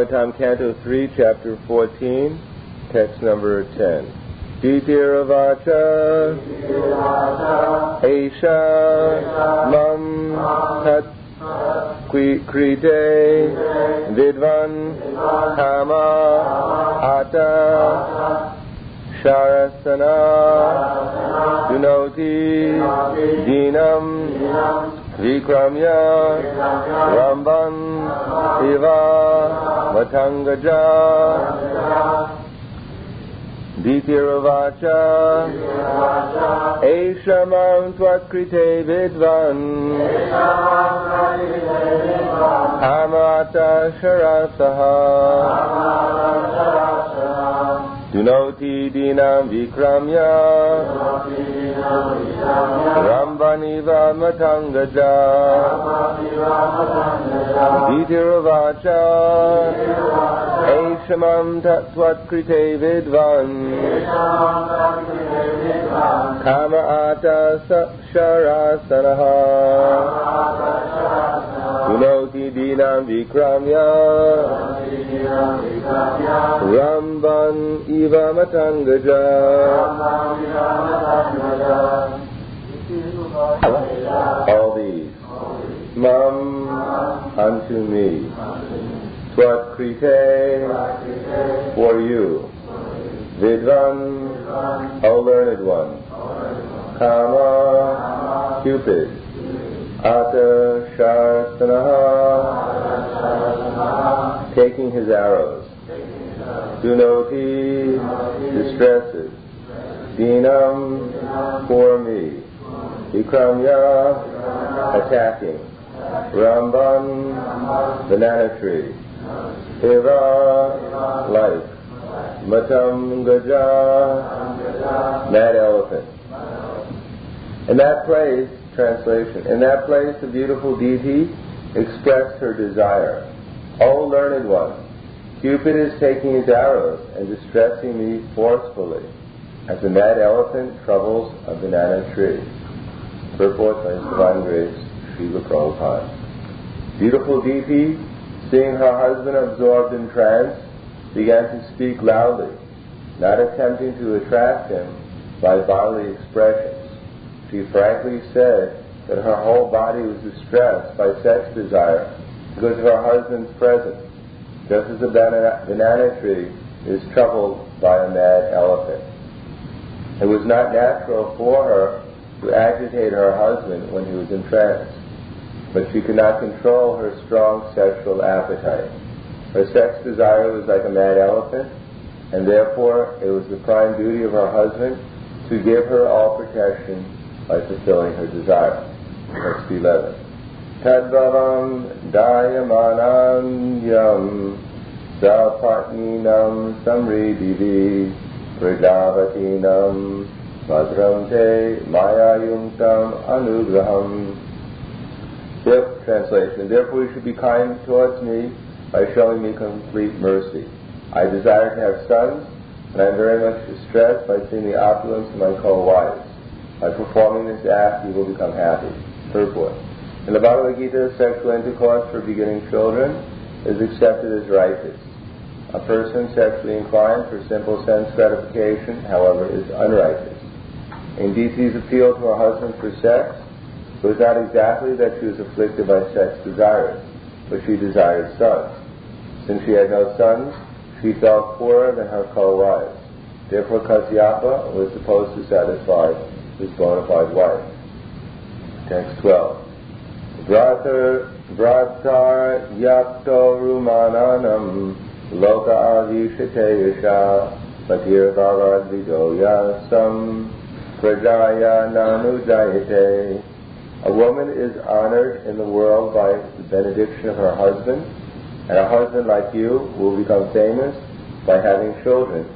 Time Canto 3, Chapter 14, text number 10. Ditiravacha Esha Mam Tat Krite Vidvan Kama Ata Sharasana Dunoti Dinam Vikramya Ramban Iva Matangaja Ditiravacha Eshamam Tvakrite Vidvan Hamata Sharasaha Dunoti Dinam Vikramya Rambaniva Matangaja Ditiravacha Eshamam Tvatkrite Vidvan Kama Ata Sharasanaha Dunoti Dinam Vikramya Ramban Iva Matangaja. All these Mam unto me, Tvatkrite for you, Vidvan, O learned one, Kama, Cupid, Ata Sharasanaha, taking his arrows, Dunoti, distresses, Dinam, for me, Vikramya, attacking, Ramban, banana tree, Eva, life, Matam Gaja, mad elephant. In that place, translation, in that place the beautiful deity expressed her desire. O learned one, Cupid is taking his arrows and distressing me forcefully, as a mad elephant troubles a banana tree. Purport by His Divine Grace, Srila Prabhupada. Beautiful deity, seeing her husband absorbed in trance, began to speak loudly, not attempting to attract him by bodily expressions. She frankly said that her whole body was distressed by sex desire because of her husband's presence, just as a banana tree is troubled by a mad elephant. It was not natural for her to agitate her husband when he was in trance, but she could not control her strong sexual appetite. Her sex desire was like a mad elephant, and therefore it was the prime duty of her husband to give her all protection by fulfilling her desire. Text 11. Tadvavam dayamanam yam sapatninam samridivi prajavatinam madram te mayayuntam anugraham. Translation. Therefore you should be kind towards me by showing me complete mercy. I desire to have sons, and I am very much distressed by seeing the opulence of my co-wives. By performing this act, you will become happy. Purport. In the Bhagavad Gita, sexual intercourse for beginning children is accepted as righteous. A person sexually inclined for simple sense gratification, however, is unrighteous. In Diti's appeal to her husband for sex, it was not exactly that she was afflicted by sex desires, but she desired sons. Since she had no sons, she felt poorer than her co-wives. Therefore Kasyapa was supposed to satisfy his bona fide wife. Text 12. Vratar yakto rumananam loka avishateyasha patir bhavad vidoya sam prajaya nanujayate. A woman is honored in the world by the benediction of her husband, and a husband like you will become famous by having children,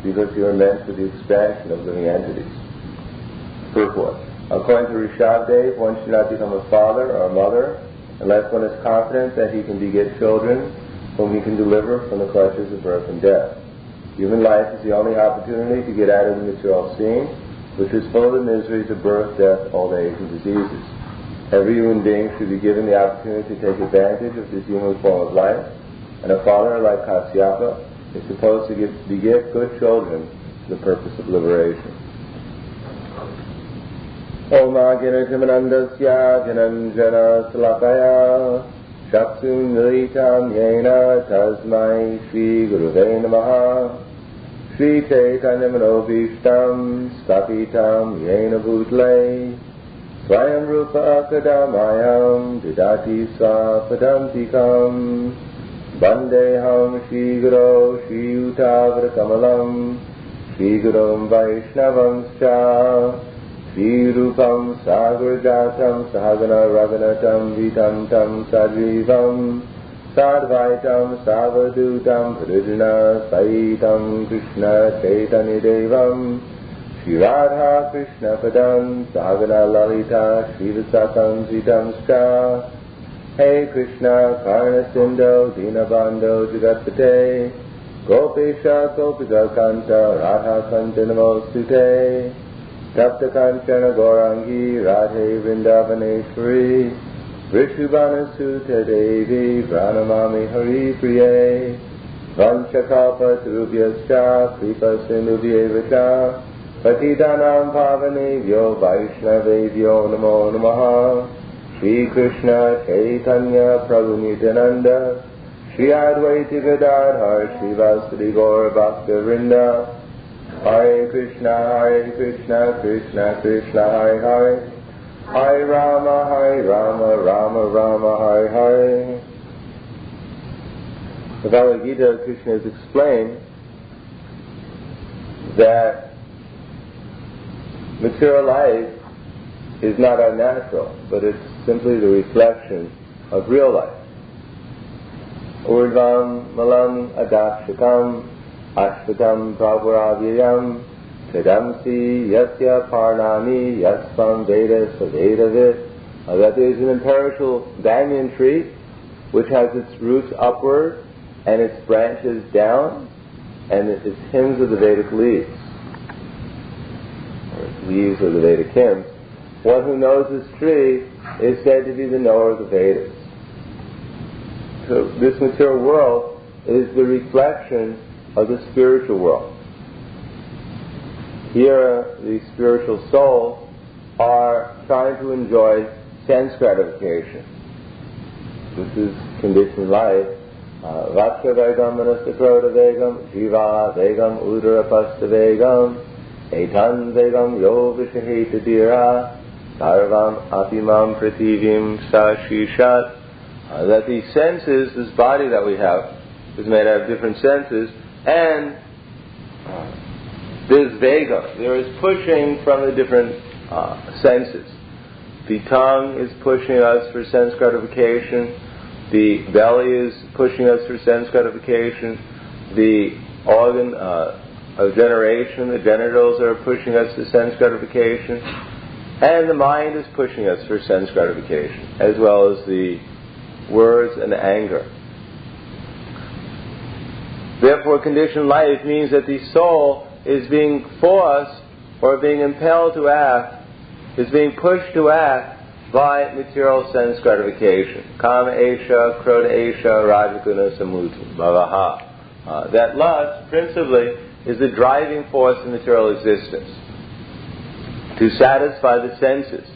because you are meant for the expansion of living entities. Purport. According to Rishabdev, one should not become a father or a mother unless one is confident that he can beget children whom he can deliver from the clutches of birth and death. Human life is the only opportunity to get out of the material scene, which is full of the miseries of birth, death, old age, and diseases. Every human being should be given the opportunity to take advantage of this human form of life, And a father like Kasyapa is supposed to beget good children for the purpose of liberation. Om Agina Timanandasya Jananjana Salakaya Shaksun Militam Yena Tasmai Shri Guruve Namaha Shri Chaitanya Manobhishtam Stapitam Yena Bhutle Swayam Rupa Kadamayam Didati Swapadantikam Bandeham Shri Guru Shri Utavra Kamalam Shri Gurum Vaishnavamscha Shri Rupam Sagarjatam Sahagana Raghunatam Vitam Tam Sadrivam Sadvaitam Savadutam Pradina Saitam Krishna Chaitanya Devam Shri Radha Krishna Padam Sahagana Lalita Shri Visatam Zitamscha Hey Krishna Karna Sindho Dinabandho Jagatpate Gopesha Gopika Kanta Radha Kanta Namostute Tapta Kanchana Gaurangi Radhe Vrindavaneshwari Vrishubhana Sutta Devi Pranamami Hari Priye Vanchakalpa Tarubhyascha Kripa Sindhubhyevacha Patidanam Pavanevyo Vaishnavevyo Namo Namaha Shri Krishna Chaitanya Prabhu Nityananda Shri Advaita Gadadhar Shri Vasudhi Gaura Bhakta Vrinda Hare Krishna, Krishna Krishna, Hare Hare, Hare Rama, Rama Rama, Hare Hare. The Bhagavad Gita, Krishna has explained that material life is not unnatural, but it's simply the reflection of real life. Urdvam malam adakshakam Ashvatam Prabhuravyayam Tadamsi Yasya Parnami Yasvam Veda Savedavit. That there is an imperishable banyan tree which has its roots upward and its branches down, and its hymns of the Vedic leaves, or leaves of the Vedic hymns. One who knows this tree is said to be the knower of the Vedas. So this material world is the reflection of the spiritual world. Here, the spiritual souls are trying to enjoy sense gratification. This is conditioned life. Vaksha vegam manasakroda vegam jiva vegam udarapasta vegam etan vegam yo vishaheta dira sarvam apimam prativim sashishat. That the senses, this body that we have, is made out of different senses, and this vega, there is pushing from the different senses. The tongue is pushing us for sense gratification. The belly is pushing us for sense gratification. The organ of generation, the genitals, are pushing us to sense gratification. And the mind is pushing us for sense gratification, as well as the words and anger. Therefore, conditioned life means that the soul is being forced or being impelled to act, is being pushed to act by material sense gratification. Kama esha, krodha esha, rajaguna samuti, bhavaha. That lust, principally, is the driving force in material existence, to satisfy the senses.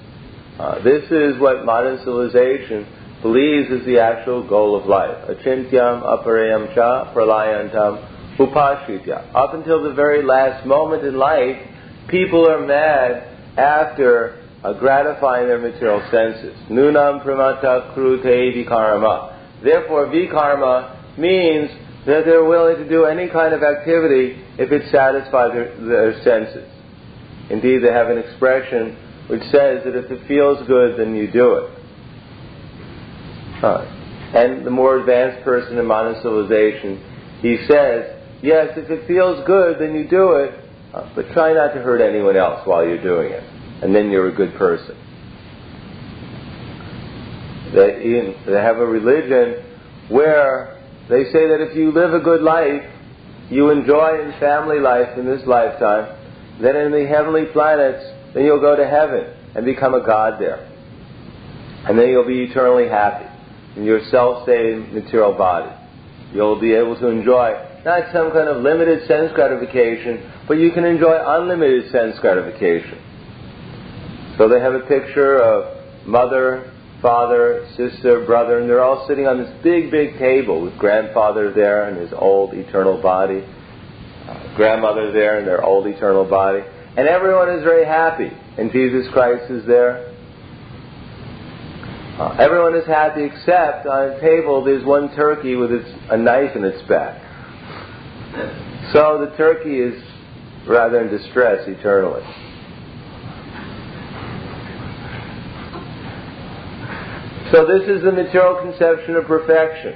This is what modern civilization believes is the actual goal of life. Achintyam aparayam cha pralayantam upashritya. Up until the very last moment in life, people are mad after gratifying their material senses. Nunam pramata krute vikarma. Therefore, vikarma means that they're willing to do any kind of activity if it satisfies their senses. Indeed, they have an expression which says that if it feels good, then you do it. And the more advanced person in modern civilization, he says, yes, if it feels good, then you do it, but try not to hurt anyone else while you're doing it, and then you're a good person. They have a religion where they say that if you live a good life, you enjoy in family life in this lifetime, then in the heavenly planets, then you'll go to heaven and become a god there. And then you'll be eternally happy in your self-same material body. you'll be able to enjoy not some kind of limited sense gratification, but you can enjoy unlimited sense gratification. So they have a picture of mother, father, sister, brother, and they're all sitting on this big, big table with grandfather there in his old eternal body, grandmother there in their old eternal body, and everyone is very happy. And Jesus Christ is there. Everyone is happy except on a table there's one turkey with a knife in its back. So the turkey is rather in distress eternally. So this is the material conception of perfection.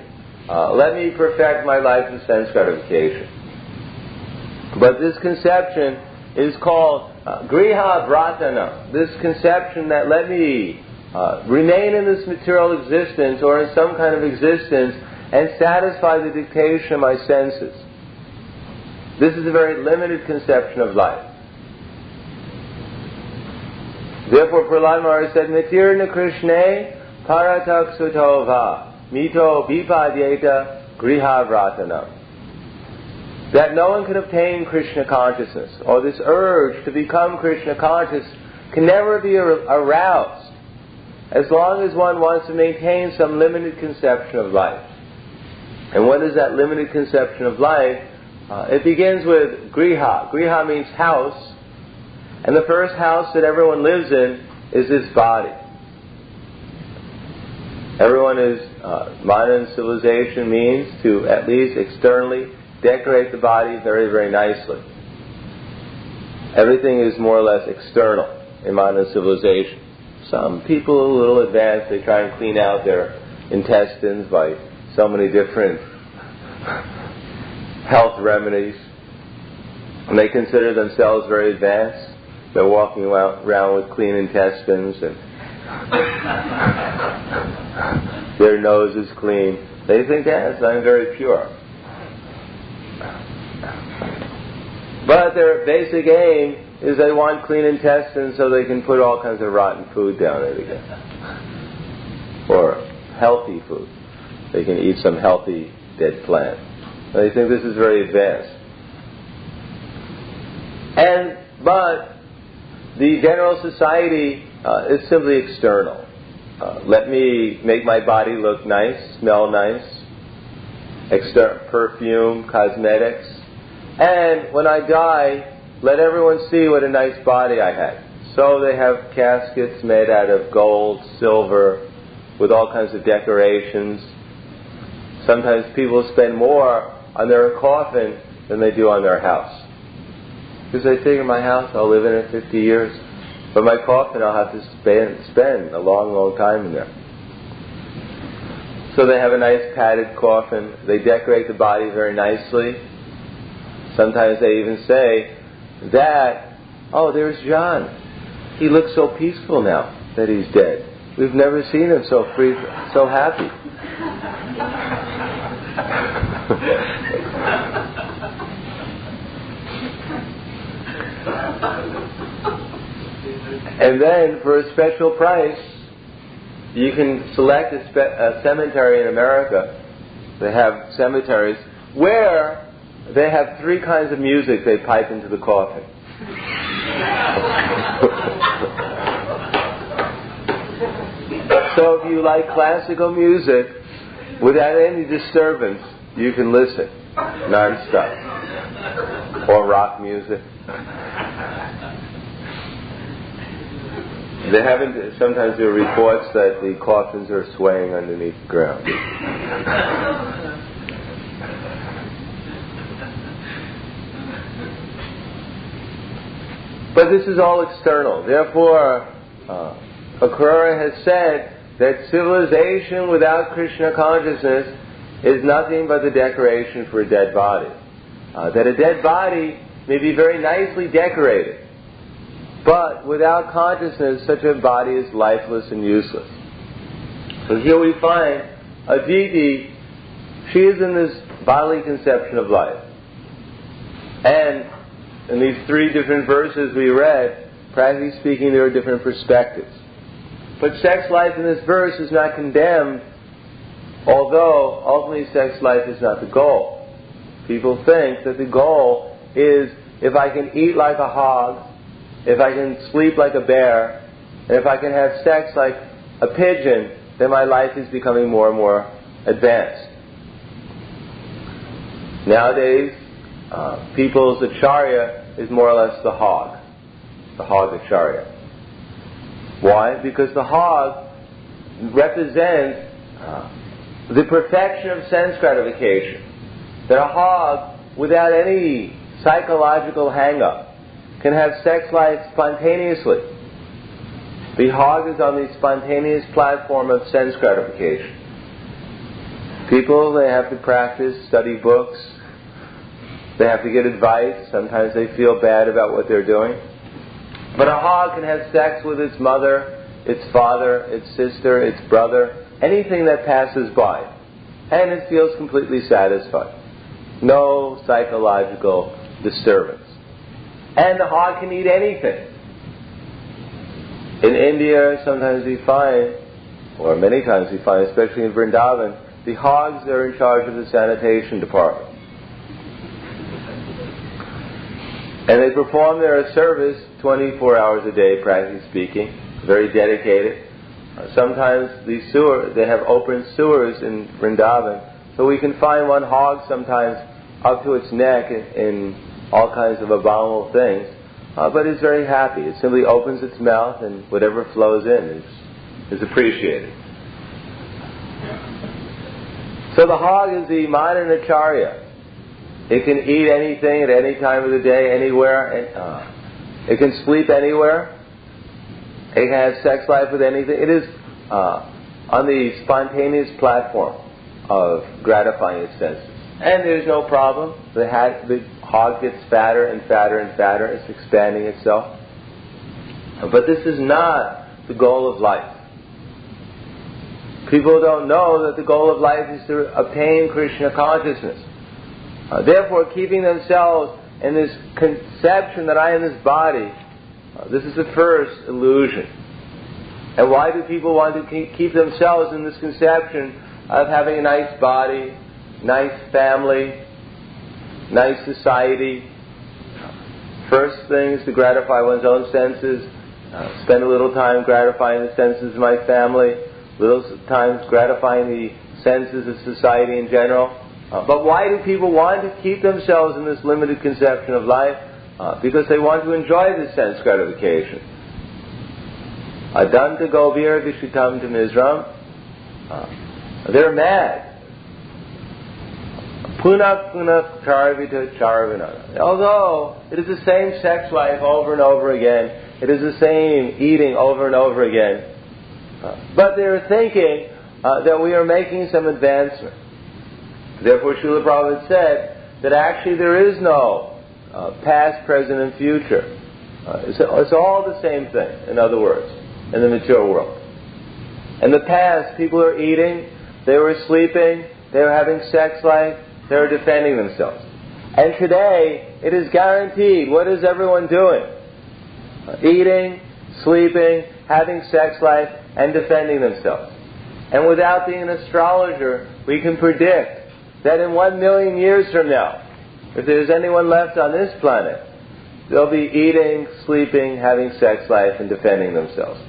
Let me perfect my life of sense gratification. But this conception is called griha vratana. This conception that let me remain in this material existence or in some kind of existence and satisfy the dictation of my senses. This is a very limited conception of life. Therefore Prahlad Maharaj said, Mitirna Krishne Paratak Sutova Mito Vipadyeta Griha Vratana. That no one can obtain Krishna consciousness, or this urge to become Krishna conscious can never be aroused as long as one wants to maintain some limited conception of life. And what is that limited conception of life? It begins with griha. Griha means house. And the first house that everyone lives in is this body. Everyone is, modern civilization means to at least externally decorate the body very, very nicely. Everything is more or less external in modern civilization. Some people a little advanced, they try and clean out their intestines by so many different health remedies. And they consider themselves very advanced. They're walking around with clean intestines and their nose is clean. They think, yes, I'm very pure. But their basic aim is they want clean intestines so they can put all kinds of rotten food down it again. Or healthy food. They can eat some healthy dead plant. And they think this is very advanced. But the general society is simply external. Let me make my body look nice, smell nice, perfume, cosmetics, and when I die, let everyone see what a nice body I had. So they have caskets made out of gold, silver, with all kinds of decorations. Sometimes people spend more on their coffin than they do on their house. Because they figure my house, I'll live in it 50 years. But my coffin, I'll have to spend a long, long time in there. So they have a nice padded coffin. They decorate the body very nicely. Sometimes they even say that, oh, there's John. He looks so peaceful now that he's dead. We've never seen him so free, so happy. And then, for a special price, you can select a cemetery in America. They have cemeteries where they have 3 kinds of music they pipe into the coffin. So if you like classical music, without any disturbance, you can listen non-stop. Or rock music. They haven't. Sometimes there are reports that the coffins are swaying underneath the ground. But this is all external. Therefore, Acharya has said that civilization without Krishna consciousness is nothing but the decoration for a dead body. That a dead body may be very nicely decorated, but without consciousness, such a body is lifeless and useless. So here we find Aditi, she is in this bodily conception of life. And in these 3 different verses we read, practically speaking, there are different perspectives. But sex life in this verse is not condemned Although ultimately sex life is not the goal. People think that the goal is if I can eat like a hog, if I can sleep like a bear, and if I can have sex like a pigeon, then my life is becoming more and more advanced. Nowadays, people's Acharya is more or less the hog Acharya. Why? Because the hog represents the perfection of sense gratification. That a hog, without any psychological hang-up, can have sex life spontaneously. The hog is on the spontaneous platform of sense gratification. People, they have to practice, study books, they have to get advice, sometimes they feel bad about what they're doing. But a hog can have sex with its mother, its father, its sister, its brother, anything that passes by, and it feels completely satisfied. No psychological disturbance. And the hog can eat anything. In India, sometimes we find, or many times we find, especially in Vrindavan, the hogs are in charge of the sanitation department. And they perform their service 24 hours a day, practically speaking, very dedicated. Sometimes they have open sewers in Vrindavan, so we can find one hog sometimes up to its neck in all kinds of abominable things, but it's very happy. It simply opens its mouth and whatever flows in is appreciated. So the hog is the modern Acharya. It can eat anything at any time of the day, anywhere. It can sleep anywhere. It can have sex life with anything. It is on the spontaneous platform of gratifying its senses. And there's no problem. The hog gets fatter and fatter and fatter. It's expanding itself. But this is not the goal of life. People don't know that the goal of life is to obtain Krishna consciousness. Therefore, keeping themselves in this conception that I am this body, this is the first illusion. And why do people want to keep themselves in this conception of having a nice body, nice family, nice society? First thing is to gratify one's own senses, spend a little time gratifying the senses of my family, little times gratifying the senses of society in general. But why do people want to keep themselves in this limited conception of life? Because they want to enjoy this sense gratification. Adanta Govir Vishitam to Mizram. They're mad. Punak Punak Charvita Charvina. Although it is the same sex life over and over again, it is the same eating over and over again. But they're thinking that we are making some advancement. Therefore, Srila Prabhupada said that actually there is no past, present, and future. It's all the same thing, in other words, in the material world. In the past, people are eating, they were sleeping, they were having sex life, they were defending themselves. And today, it is guaranteed. What is everyone doing? Eating, sleeping, having sex life, and defending themselves. And without being an astrologer, we can predict that in 1 million years from now, if there's anyone left on this planet, they'll be eating, sleeping, having sex life, and defending themselves.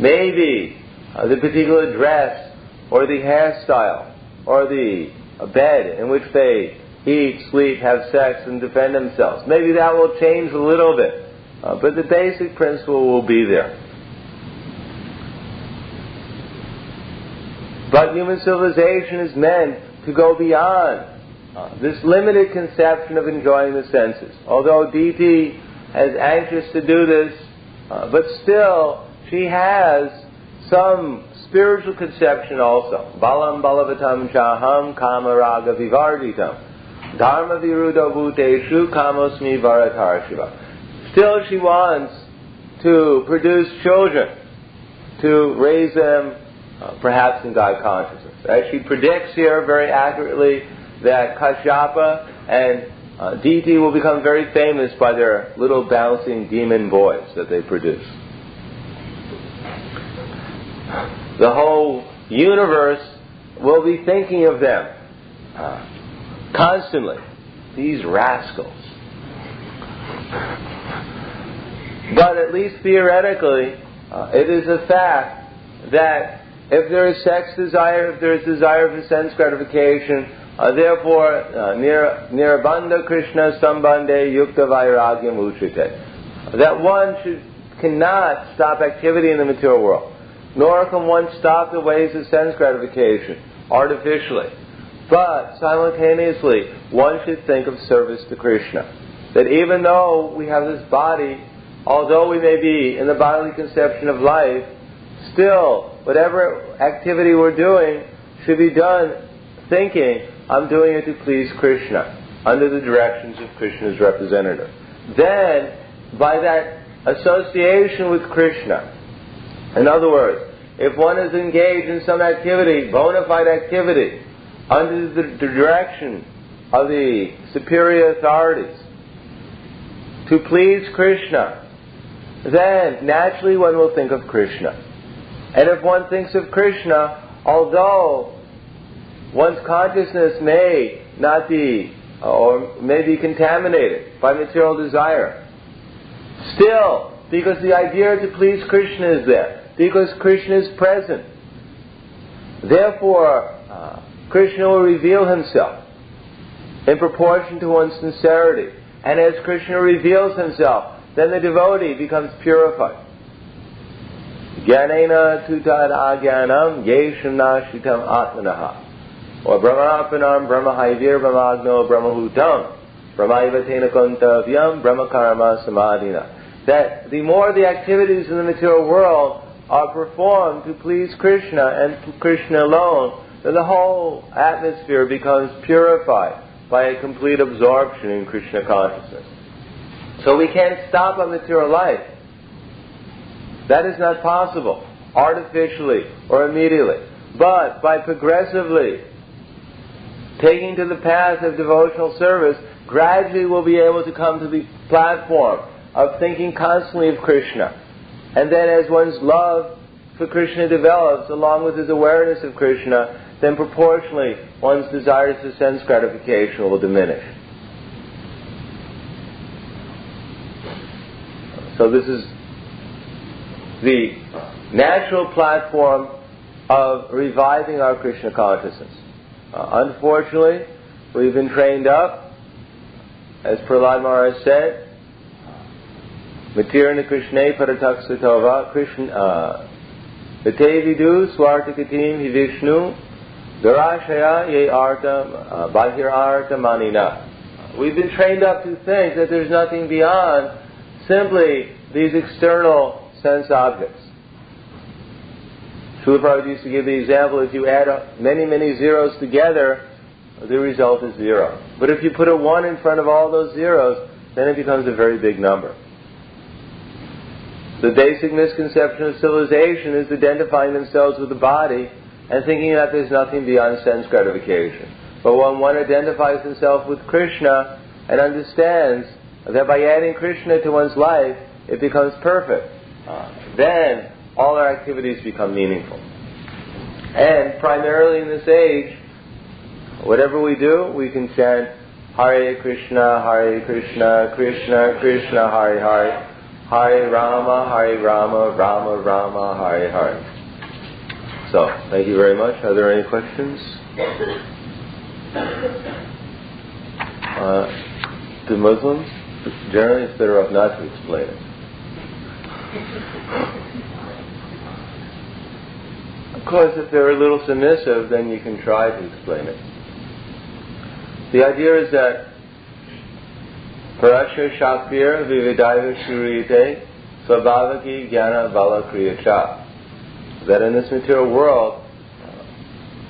Maybe the particular dress, or the hairstyle, or the bed in which they eat, sleep, have sex, and defend themselves. Maybe that will change a little bit, but the basic principle will be there. But human civilization is meant to go beyond this limited conception of enjoying the senses. Although Diti is anxious to do this, but still she has some spiritual conception also. Balam balavatam chaham kamaraga vivarditam dharma viruddha bhuteshu kamosmi varatar shiva. Still she wants to produce children, to raise them perhaps in God consciousness. As she predicts here very accurately that Kashyapa and Diti will become very famous by their little bouncing demon boys that they produce. The whole universe will be thinking of them constantly. These rascals. But at least theoretically, it is a fact that if there is sex desire, if there is desire for sense gratification, therefore, nirbandha krishna sambandhe yukta vairagyam uchite. That one cannot stop activity in the material world, nor can one stop the ways of sense gratification artificially. But simultaneously, one should think of service to Krishna. That even though we have this body, although we may be in the bodily conception of life, still, whatever activity we're doing should be done thinking, I'm doing it to please Krishna, under the directions of Krishna's representative. Then, by that association with Krishna, in other words, if one is engaged in some activity, bona fide activity, under the direction of the superior authorities, to please Krishna, then naturally one will think of Krishna. And if one thinks of Krishna, although one's consciousness may not be, or may be contaminated by material desire, still, because the idea to please Krishna is there, because Krishna is present, therefore Krishna will reveal himself in proportion to one's sincerity. And as Krishna reveals himself, then the devotee becomes purified. Jnanena tutad agyanam yesham nashitam atmanaha. Or brahmanapanam brahmahaivir brahmagno brahmahutam brahmaivatena kontavyam brahmakarma samadhina. That the more the activities in the material world are performed to please Krishna and Krishna alone, then the whole atmosphere becomes purified by a complete absorption in Krishna consciousness. So we can't stop on material life. That is not possible, artificially or immediately. But by progressively taking to the path of devotional service, gradually we'll be able to come to the platform of thinking constantly of Krishna. And then as one's love for Krishna develops, along with his awareness of Krishna, then proportionally one's desires for sense gratification will diminish. So this is the natural platform of reviving our Krishna consciousness. Unfortunately, we've been trained up, as Prahlad Maharaj said, Matirna Krishna Parataksatava Krishna Vitevidu Swartakatim Hi Vishnu Darashaya Ye Arta Bahir Arta Manina. We've been trained up to think that there's nothing beyond simply these external sense objects. Srila Prabhupada used to give the example, if you add many, many zeros together, the result is zero. But if you put a 1 in front of all those zeros, then it becomes a very big number. The basic misconception of civilization is identifying themselves with the body and thinking that there's nothing beyond sense gratification. But when one identifies himself with Krishna and understands that by adding Krishna to one's life, it becomes perfect, then all our activities become meaningful. And primarily in this age, whatever we do, we can chant Hare Krishna, Krishna Krishna, Hare Hare, Hare Rama, Rama Rama, Hare Hare. So, thank you very much. Are there any questions? To Muslims, generally it's better off not to explain it. Of course, if they're a little submissive, then you can try to explain it. The idea is that Parasya Shaktir Vividaiva Shurite Svabhavaki Jnana Bala Kriyacha. That in this material world,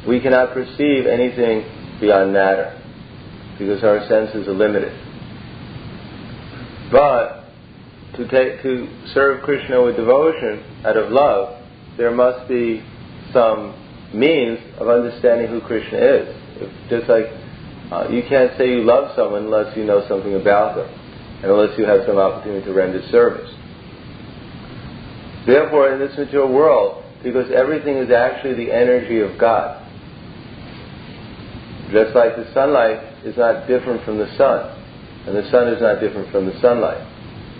we cannot perceive anything beyond matter, because our senses are limited. But to serve Krishna with devotion out of love, there must be some means of understanding who Krishna is. Just like you can't say you love someone unless you know something about them, and unless you have some opportunity to render service. Therefore, in this material world, because everything is actually the energy of God, Just like the sunlight is not different from the sun, and the sun is not different from the sunlight.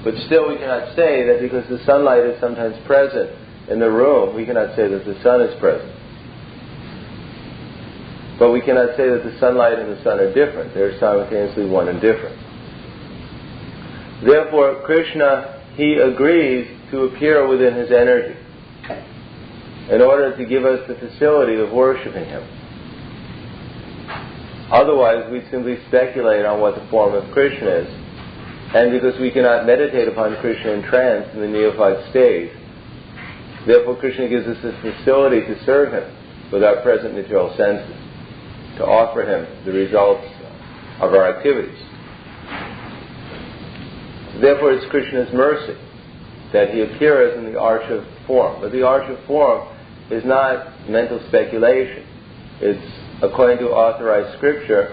But still we cannot say that because the sunlight is sometimes present in the room, we cannot say that the sun is present. But we cannot say that the sunlight and the sun are different. They are simultaneously one and different. Therefore, Krishna, he agrees to appear within his energy in order to give us the facility of worshipping him. Otherwise, we'd simply speculate on what the form of Krishna is. And because we cannot meditate upon Krishna in trance in the neophyte stage, therefore Krishna gives us the facility to serve him with our present material senses, to offer him the results of our activities. Therefore it's Krishna's mercy that he appears in the arch of form. But the arch of form is not mental speculation. It's, according to authorized scripture,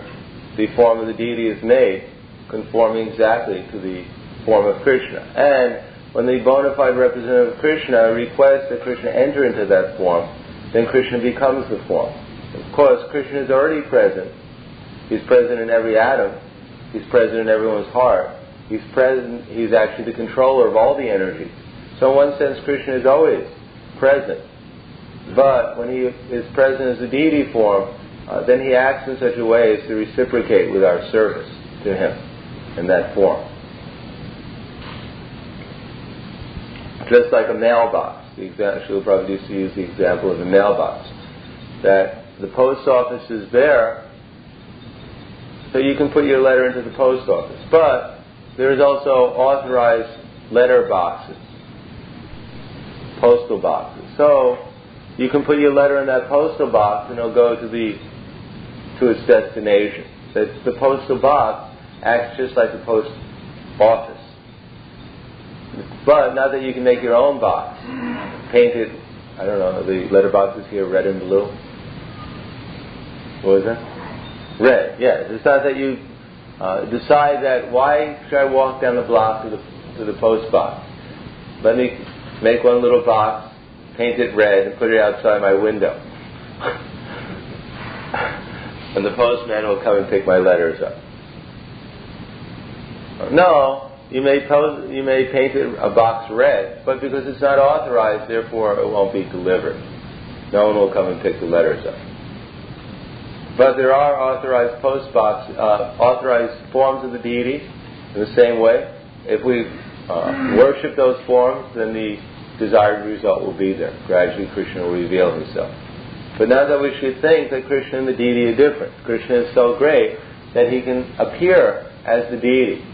the form of the deity is made conforming exactly to the form of Krishna. And when the bona fide representative of Krishna requests that Krishna enter into that form, then Krishna becomes the form. Of course, Krishna is already present. He's present in every atom. He's present in everyone's heart. He's present. He's actually the controller of all the energies. So in one sense, Krishna is always present. But when he is present as a deity form, then he acts in such a way as to reciprocate with our service to him in that form. Just like a mailbox. Srila Prabhupada used to use the example of a mailbox. That the post office is there, so you can put your letter into the post office. But there's also authorized letter boxes, postal boxes. So you can put your letter in that postal box and it'll go to its destination. That the postal box acts just like the post office. But now that you can make your own box, paint it, I don't know, the letter boxes here, red and blue. What was that? Red, yes. It's not that you decide that, why should I walk down the block to the post box? Let me make one little box, paint it red, and put it outside my window. And the postman will come and pick my letters up. No, you may paint a box red, but because it's not authorized, therefore it won't be delivered. No one will come and pick the letters up. But there are authorized authorized forms of the deity in the same way. If we worship those forms, then the desired result will be there. Gradually Krishna will reveal himself. But not that we should think that Krishna and the deity are different. Krishna is so great that he can appear as the deity.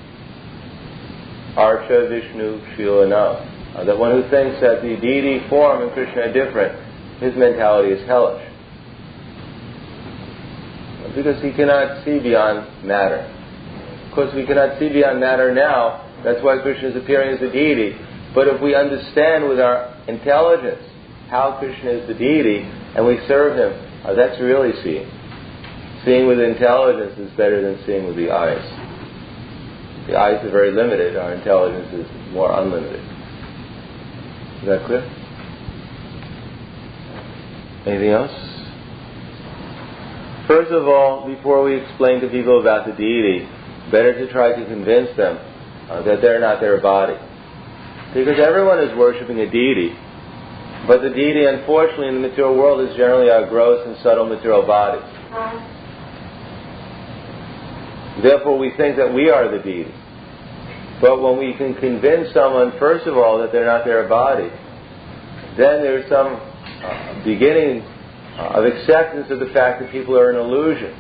Archa, Vishnu, Shila, Nam. That one who thinks that the deity form and Krishna are different, his mentality is hellish. Because he cannot see beyond matter. Of course, we cannot see beyond matter now. That's why Krishna is appearing as the deity. But if we understand with our intelligence how Krishna is the deity, and we serve him, that's really seeing. Seeing with intelligence is better than seeing with the eyes. The eyes are very limited. Our intelligence is more unlimited. Is that clear? Anything else? First of all, before we explain to people about the deity, better to try to convince them that they're not their body. Because everyone is worshipping a deity, but the deity, unfortunately, in the material world is generally our gross and subtle material bodies. Therefore, we think that we are the deity. But when we can convince someone, first of all, that they're not their body, then there's some beginning of acceptance of the fact that people are an illusion.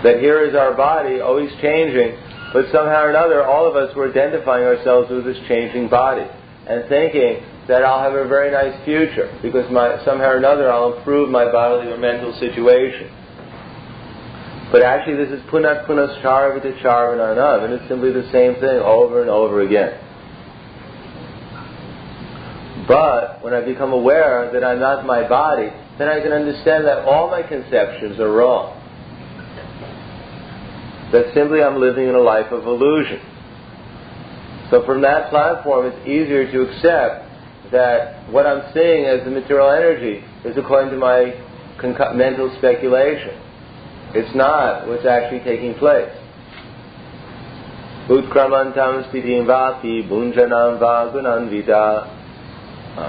That here is our body, always changing, but somehow or another, all of us were identifying ourselves with this changing body and thinking that I'll have a very nice future because somehow or another I'll improve my bodily or mental situation. But actually this is punat punaschara vitacharvananav, and it's simply the same thing over and over again. But when I become aware that I'm not my body, then I can understand that all my conceptions are wrong. That simply I'm living in a life of illusion. So from that platform it's easier to accept that what I'm seeing as the material energy is according to my mental speculation. It's not what's actually taking place. Utkramantam sthitim vati bunjanam va gunanvita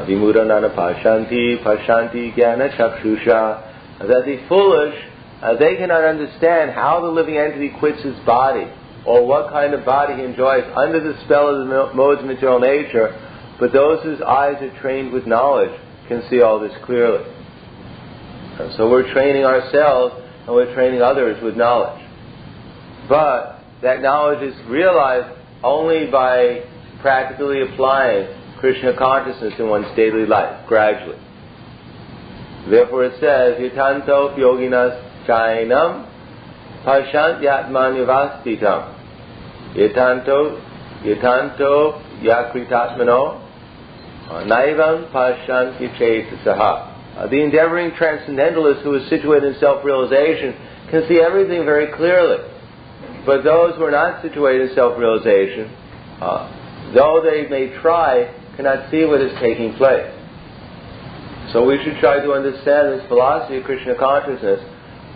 vimudanana pashanti jnana chakshusha. That the foolish, they cannot understand how the living entity quits his body, or what kind of body he enjoys under the spell of the modes of material nature, but those whose eyes are trained with knowledge can see all this clearly. So we're training ourselves and we're training others with knowledge. But that knowledge is realized only by practically applying Krishna consciousness in one's daily life, gradually. Therefore it says, Yatanto yoginas chainam pashant yatmanyavastitam. Yatanto yakritatmano naivam pashant yachetasaha. The endeavoring transcendentalist who is situated in self-realization can see everything very clearly. But those who are not situated in self-realization, though they may try, cannot see what is taking place. So we should try to understand this philosophy of Krishna consciousness,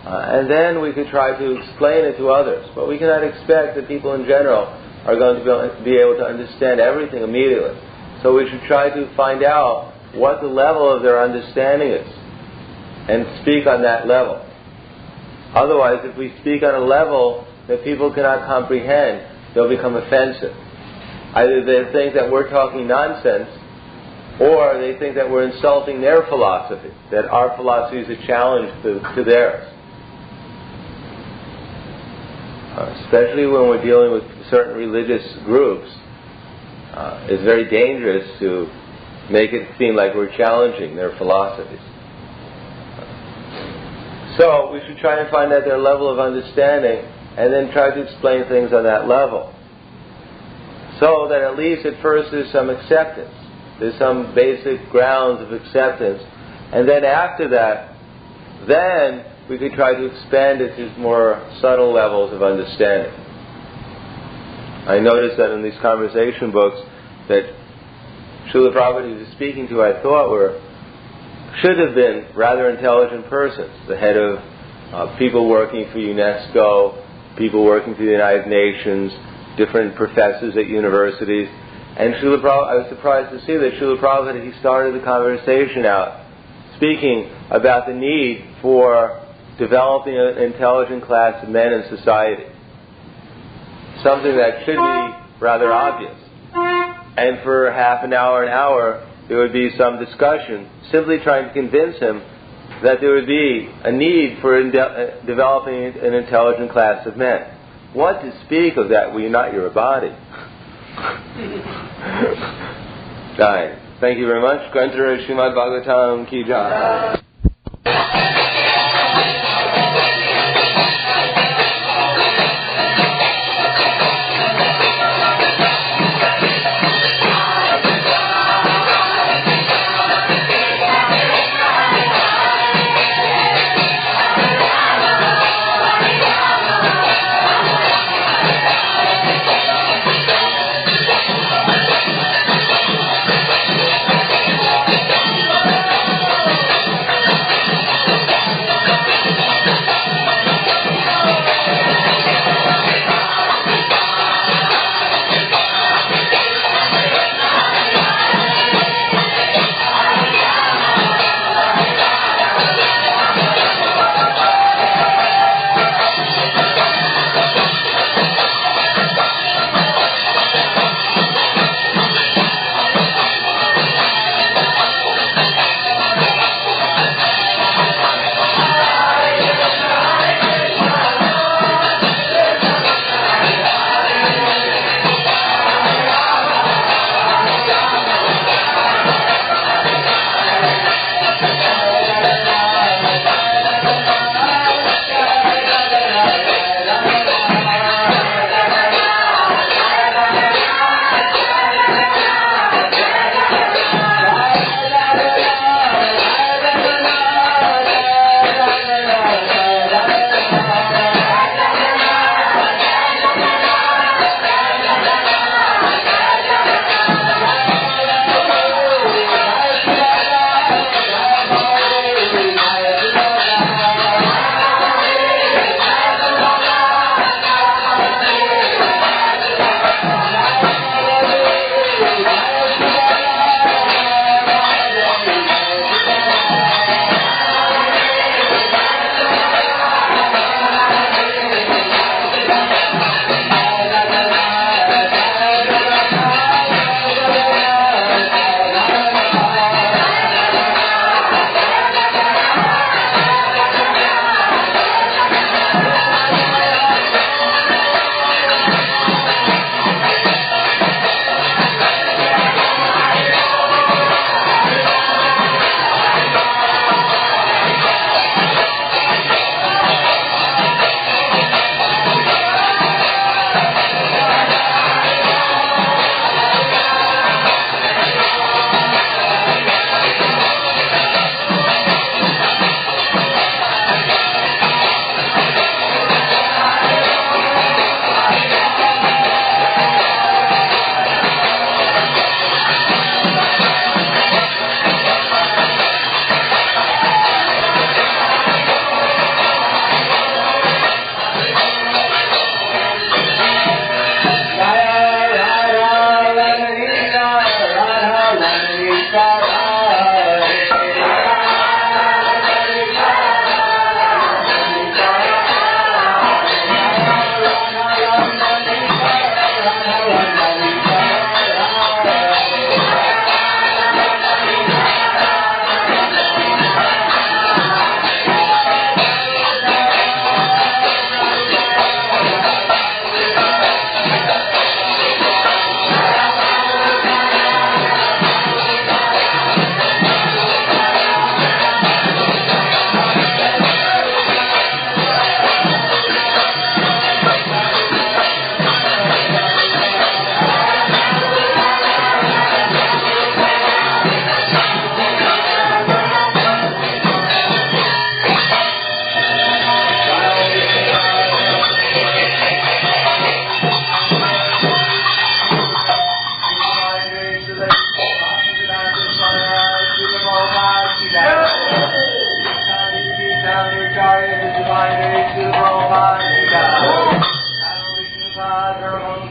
and then we could try to explain it to others. But we cannot expect that people in general are going to be able to understand everything immediately. So we should try to find out what the level of their understanding is, and speak on that level. Otherwise, if we speak on a level that people cannot comprehend, they'll become offensive. Either they think that we're talking nonsense, or they think that we're insulting their philosophy, that our philosophy is a challenge to theirs. Especially when we're dealing with certain religious groups, it's very dangerous to make it seem like we're challenging their philosophies. So we should try and find out their level of understanding and then try to explain things on that level. So that at least at first there's some acceptance. There's some basic grounds of acceptance. And then after that, then we could try to expand it to more subtle levels of understanding. I noticed that in these conversation books that Srila Prabhupada he was speaking to, I thought should have been rather intelligent persons. The head of people working for UNESCO, people working for the United Nations, different professors at universities. And Srila Prabhupada, I was surprised to see that Srila Prabhupada, he started the conversation out speaking about the need for developing an intelligent class of men in society. Something that should be rather obvious. And for half an hour, there would be some discussion, simply trying to convince him that there would be a need for developing an intelligent class of men. What to speak of that? Well, you're not your body. Thank you very much. Grantara Srimad Bhagavatam Ki Jai.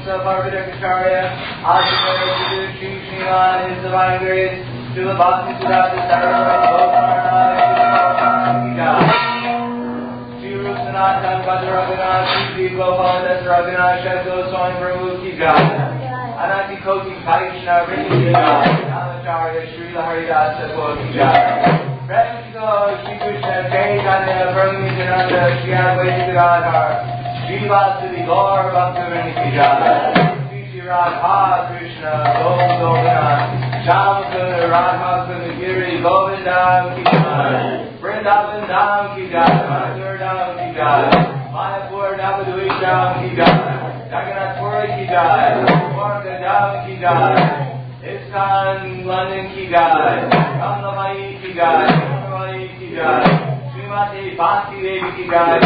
Acharya, Acharya, Shri Sriman, His Divine Grace, to the Bhakti Siddhanta Saraswati, Shri Rupanatha, Bhadraganath, Shri Gopal, Dasraganath, Shadgo, Swami Prabhu Ki Jai, Anati Koti, Vaishnava, Rinki Jai, Acharya, Shri Haridasa, Ki Jai. Shri Krishna, Chaitanya, Paramahansa, Shri Advaita Gadadhar, Shri Vasudeva Gaur Bhaktivinoda Ki Jai, Shri Radha Krishna, Govindana, Shyamsundar Radha Kunda Giri, Govinda Ki Jai, Vrindavan Dham Ki Jai, Madhur Dham Ki Jai, Mayapur Navadvip Dham Ki Jai, Jagannath Puri Ki Jai, Dwarka Dham Ki Jai, ISKCON London Ki Jai, Ramnamai Ki Jai, Ramnamai Ki Jai, Srimati Bhakti Devi Ki Jai,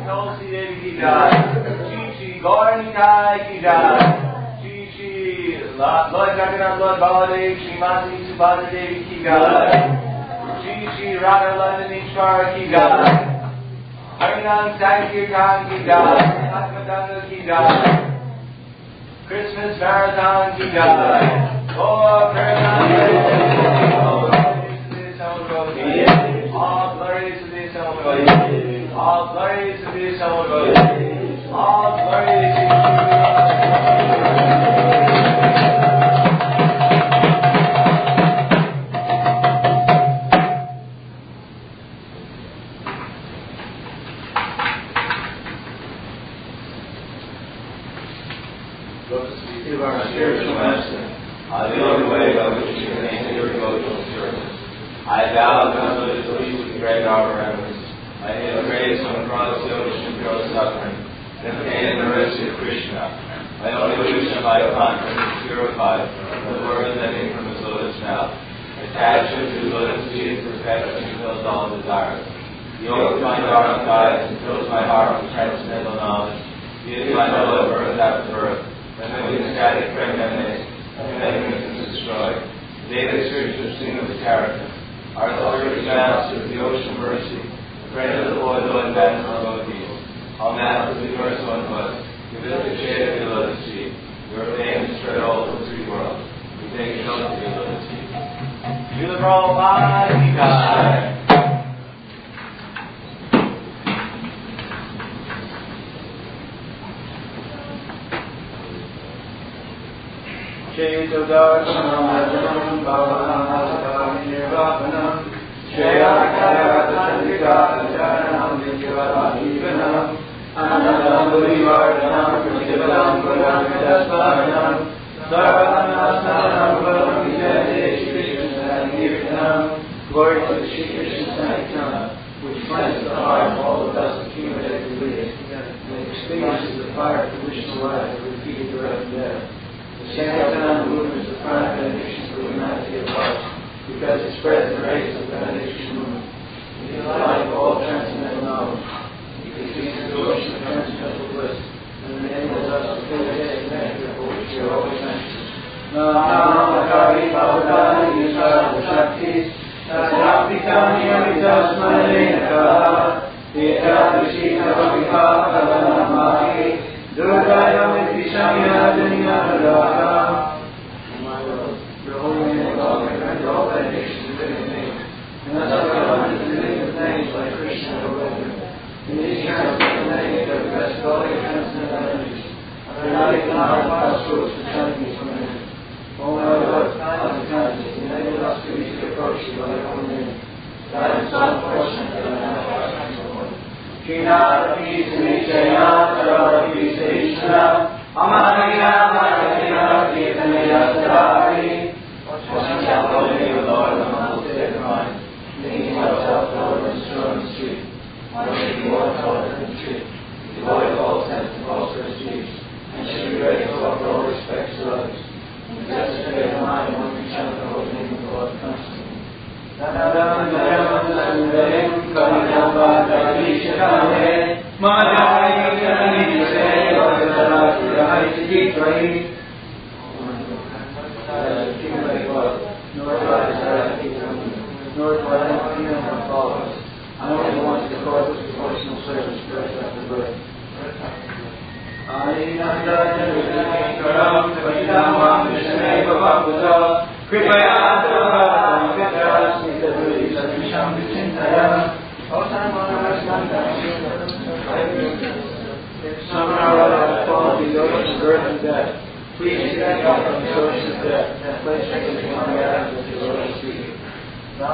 Tulsi Devi Ki Jai, Shri Shri Gauranitai Ki Jai, Shri Shri Lord Jagannath Lord Baladev, Srimati Subhadra Devi Ki Jai, Shri Shri Radha London Ishwar Ki Jai, Harinam Sankirtan Ki Jai, Atmadanga Ki Jai, Christmas Marathon Ki Jai. All glories to thee, Son. All glories to thee, Son. All glories to thee. Give our spiritual medicine. The only way by which you can aim your devotional service. I vow to unlimited belief with great reverence. I hail grace from across the ocean of pure suffering, and obtain the mercy of Krishna. My own illusion by conquering is purified from the words ending from his lotus mouth. Attachment to the lotus feet is perfection fulfills all desires. The yoke of my dark eyes and fills my heart with transcendental knowledge. He is my noble birth after birth, and the ecstatic pregnant is destroyed. Daily scriptures sing of his character. Our Lord is master of the ocean mercy, friend of the loyal and manifold devotees. All masters of the earth's one foot, give us the shade of your lotus feet. Your fame is spread all over the three worlds. We take shelter of your lotus feet. To the Prabhupada Ki Jai. Darshanam Rajanam Bhavanam Nirvapanam Shreyakarachandrika Charanam Vidyavadhivanam Anandam Bhurivardhanam Pratibhalam Puranidasvaranam Sarvanasnanam Bhavam Vijayate Shri Krishna Kirtanam. Glory to the Shri Krishna Sankirtan, which cleanses the heart of all the dust accumulated within it, and extinguishes the fire of traditional life that repeated direct death. The Sankirtan movement is the prime benediction for humanity at large, because it spreads the rays of the benediction movement. It is the light of all transcendental knowledge. It contains the ocean of transcendental bliss, and enables us to fill the day of nectar for which we are always anxious. Namaskari Bhavadani Yisara Shakti Tasapikani Amitasmaneka Ekadashi Kavika Kavanamaki Durgaya Mitishanya Dunyadaka. Your holy name, God, we grant all benedictions within His name. And thus I come to the name of names like Krishna or Govinda. In these terms, the names that possess all your transcendental energies. I not even our past fruits and shanties from Him. O my Lord, God of kindness, enable us to easily approach You by Your own name. That is so unfortunate that I have asked You for. Srinati Sunichaya Sarvati Srishna Amanaya Manaya Kirtanaya Sarari. Watching out only the Lord of the humble state of mind, thinking myself lower and strong and street, wanting more taller than the tree, devoid of all sense of false prestige, and should be ready to offer all respects to others. In such a state of mind, one can chant the holy name of the Lord constantly. Tanadam Jayam Sundarim Kavinamba Dagishakame Madhyayi Kanise Vajadara Sudhai Siddhi accumulate wealth, nor do I desire to keep them, nor do I envy them or followers. I only want to cause this devotional service birth after birth. I Please take help from the sources of death, and place your kingdom on the earth with your Lord speak. Oh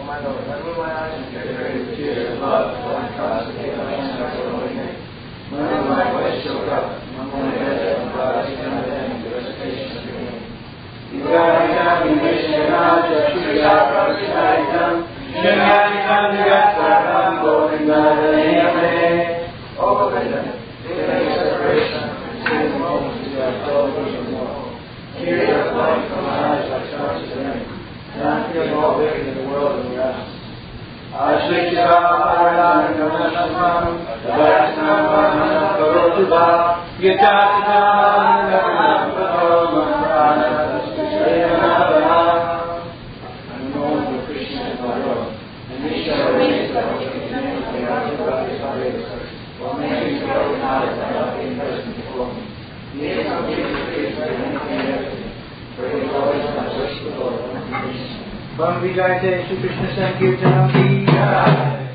my Lord, let me my eyes and get ready with tears of love before I cross the gate of my son for the holy name. When my voice choked up, my morning head and brought us down to them the recitation of your name. You guys have been wishing out that you got from the side down. Shangani Sandhyasaram Govinda Dayame. Oh, Govinda, there is separation between the moments we are told and more. Here you are flowing from my eyes like stars of the rain. And I'm feeling all wicked in the world around. Ashikya Prahladananda Swami, Vaishnavana Karotuba, Yatatananda Prabhama Prana, Sriyanavana. I'm known for Krishna as my Lord, and we shall raise the holy name of the Acharya while making the open eyes by not being present before me. He is not being praised by anything and everything, for he is always my worship of Lord. Bham Vijayate Shri Krishna Sankirtanam Ki Jai.